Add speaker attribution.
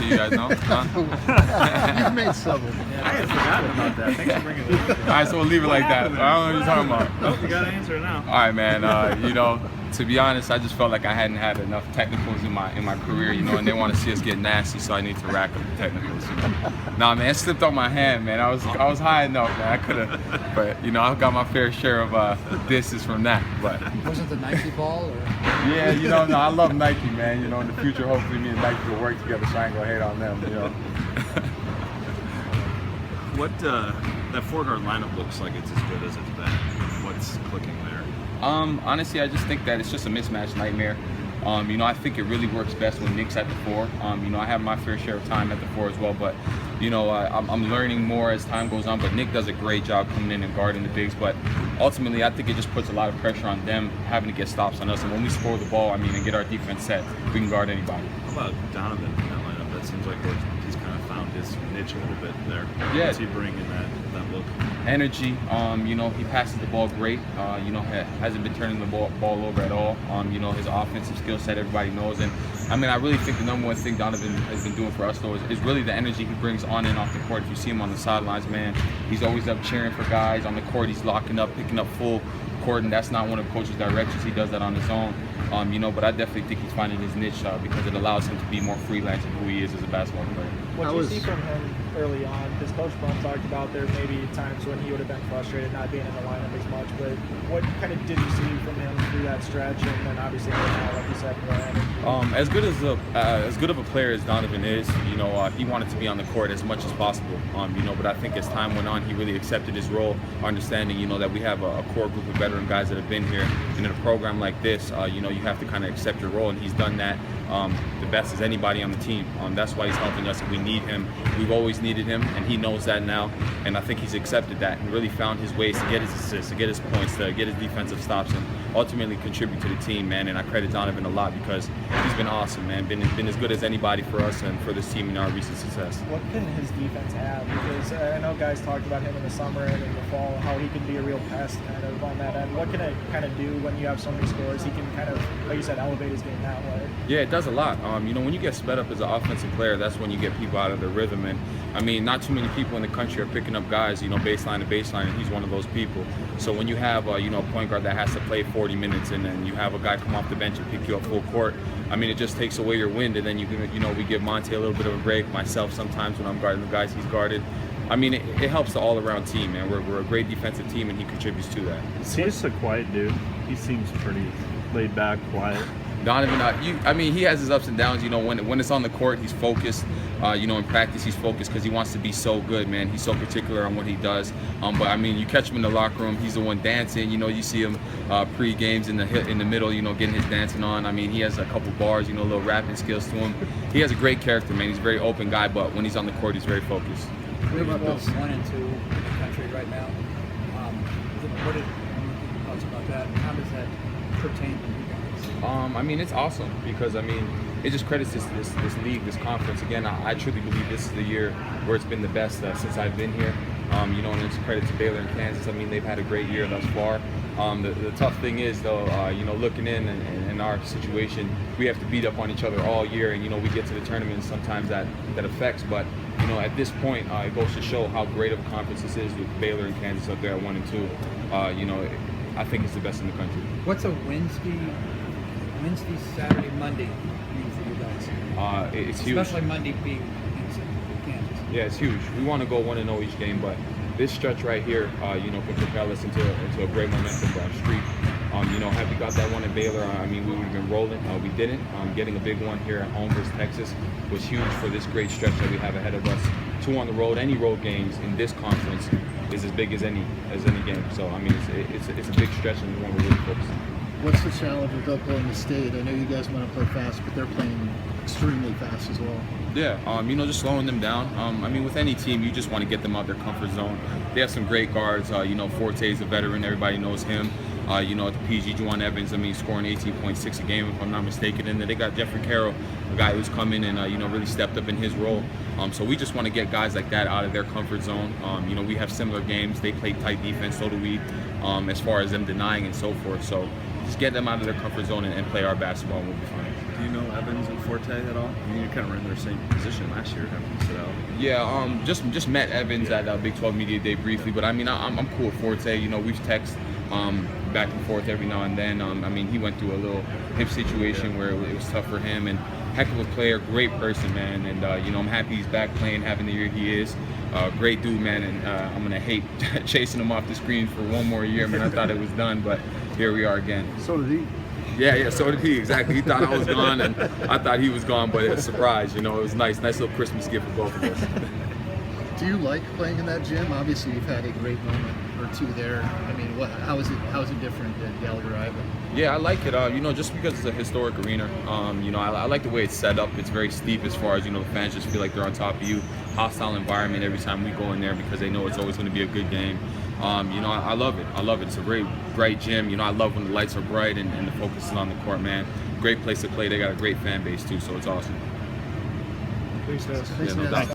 Speaker 1: you guys know? Huh?
Speaker 2: You've made several.
Speaker 3: I had forgotten about that. Thanks for bringing it up.
Speaker 1: All right, so we'll leave it like that. I don't know what you're talking about.
Speaker 3: Nope, you got to answer it now.
Speaker 1: All right, man. You know, to be honest, I just felt like I hadn't had enough technicals in my career, you know, and they want to see us get nasty, so I need to rack up the technicals. You know? Nah, man, it slipped on my hand, man. I was high enough, man. I could have, but you know, I got my fair share of disses from that. But
Speaker 2: Was it the Nike ball or?
Speaker 1: yeah, you know, no, I love Nike, man. You know, in the future, hopefully, me and Nike will work together, so I ain't gonna hate on them. You know.
Speaker 3: What that four-guard lineup looks like it's as good as it's been. What's clicking there?
Speaker 1: Honestly, I just think that it's just a mismatch nightmare. You know, I think it really works best when Nick's at the four. You know, I have my fair share of time at the four as well, but you know, I'm learning more as time goes on. But Nick does a great job coming in and guarding the bigs. But ultimately, I think it just puts a lot of pressure on them having to get stops on us. And when we score the ball, I mean, and get our defense set, we can guard anybody.
Speaker 3: How about Donovan in that lineup? That seems like he's kind of found his niche a little bit there.
Speaker 1: Yeah.
Speaker 3: What's he bringing that look?
Speaker 1: Energy. You know, he passes the ball great. You know, hasn't been turning the ball over at all. You know, his offensive skill set, everybody knows. And I mean, I really think the number one thing Donovan has been doing for us, though, is really the energy he brings on and off the court. If you see him on the sidelines, man, he's always up cheering for guys. On the court, he's locking up, picking up full court, and that's not one of coach's directions. He does that on his own. You know, but I definitely think he's finding his niche because it allows him to be more freelance in who he is as a basketball player.
Speaker 4: What you see from him early on, because Coach Bum talked about there may be times when he would have been frustrated not being in the lineup as much, but what kind of did you see from him through that stretch, and then obviously now, like you said, more energy?
Speaker 1: As good of a player as Donovan is, you know, he wanted to be on the court as much as possible, you know, but I think as time went on, he really accepted his role, understanding, you know, that we have a core group of veteran guys that have been here, and in a program like this, you know, you have to kind of accept your role, and he's done that the best as anybody on the team. That's why he's helping us, and we need him. We've always needed him, and he knows that now, and I think he's accepted that and really found his ways to get his assists, to get his points, to get his defensive stops, and ultimately contribute to the team, man. And I credit Donovan a lot because he's been awesome, man. Been as good as anybody for us and for this team in our recent success.
Speaker 4: What can his defense have? Because I know guys talked about him in the summer and in the fall, how he can be a real pest kind of on that end. What can it kind of do when you have so many scores? He can kind of, like you said, elevate his game that way.
Speaker 1: Yeah, it does a lot. You know, when you get sped up as an offensive player, that's when you get people out of their rhythm. And I mean, not too many people in the country are picking up guys, you know, baseline to baseline, and he's one of those people. So when you have, you know, a point guard that has to play 40 minutes, and then you have a guy come off the bench and pick you up full court, I mean, it just takes away your wind. And then you know, we give Monte a little bit of a break. Myself sometimes when I'm guarding the guys he's guarded. I mean, it helps the all-around team, man. We're a great defensive team, and he contributes to that.
Speaker 5: He's a quiet dude. He seems pretty laid back, quiet.
Speaker 1: Donovan, I mean, he has his ups and downs. You know, when it's on the court, he's focused. You know, in practice, he's focused because he wants to be so good, man. He's so particular on what he does. But I mean, you catch him in the locker room, he's the one dancing. You know, you see him pre-games in the middle, you know, getting his dancing on. I mean, he has a couple bars, you know, little rapping skills to him. He has a great character, man. He's a very open guy, but when he's on the court, he's very focused.
Speaker 2: We're about 1 and 2 in the country right now. What are your thoughts about that? How does that pertain to you guys?
Speaker 1: I mean, it's awesome because, I mean, it just credits this league, this conference. Again, I truly believe this is the year where it's been the best since I've been here. You know, and it's a credit to Baylor and Kansas. I mean, they've had a great year thus far. The tough thing is, though, you know, looking in our situation, we have to beat up on each other all year, and, you know, we get to the tournament and sometimes that affects. But, you know, at this point, it goes to show how great of a conference this is with Baylor and Kansas up there at 1 and 2. You know, I think it's the best in the country.
Speaker 2: What's a Wednesday, Saturday, Monday mean for you guys?
Speaker 1: It's huge.
Speaker 2: Especially Monday being Kansas.
Speaker 1: Yeah, it's huge. We want to go 1-0 each game, but this stretch right here, you know, can propel us into a great momentum streak. You know, had we got that one at Baylor, I mean, we would have been rolling. We didn't. Getting a big one here at home versus Texas was huge for this great stretch that we have ahead of us. 2 on the road, any road games in this conference is as big as any game. So I mean, it's a big stretch and one we're really focused on.
Speaker 6: What's the challenge with Oklahoma State? I know you guys want to play fast, but they're playing extremely fast as well.
Speaker 1: Yeah, you know, just slowing them down. I mean, with any team, you just want to get them out their comfort zone. They have some great guards. You know, Forte's a veteran. Everybody knows him. You know, at the PG, Juwan Evans, I mean, scoring 18.6 a game, if I'm not mistaken. And then they got Jeffrey Carroll, a guy who's come in and, you know, really stepped up in his role. So we just want to get guys like that out of their comfort zone. You know, we have similar games. They play tight defense, so do we, as far as them denying and so forth. So just get them out of their comfort zone and play our basketball and we'll be fine.
Speaker 3: Do you know Evans and Forte at all? I mean, you kind of were in their same position last year, having to sit out.
Speaker 1: Yeah, just met Evans at Big 12 Media Day briefly, but I mean, I'm cool with Forte. You know, we've texted back and forth every now and then. I mean, he went through a little hip situation where it was tough for him, and heck of a player, great person, man. And you know, I'm happy he's back playing, having the year he is. Great dude, man, and I'm gonna hate chasing him off the screen for one more year, man. I thought it was done, but here we are again.
Speaker 6: So did he.
Speaker 1: Yeah, so did he, exactly. He thought I was gone, and I thought he was gone, but it's a surprise, you know. It was nice little Christmas gift for both of us.
Speaker 6: Do you like playing in that gym? Obviously, you've had a great moment or two there. I mean, how is it different at Gallagher Iba?
Speaker 1: Yeah, I like it. You know, just because it's a historic arena. You know, I like the way it's set up. It's very steep as far as, you know, the fans just feel like they're on top of you. Hostile environment every time we go in there because they know it's always going to be a good game. You know, I love it. I love it. It's a very bright gym. You know, I love when the lights are bright and the focus is on the court, man. Great place to play. They got a great fan base too, so it's awesome.
Speaker 4: Thanks, guys.
Speaker 6: Thanks,
Speaker 1: Yeah, no
Speaker 6: man.
Speaker 1: doubt.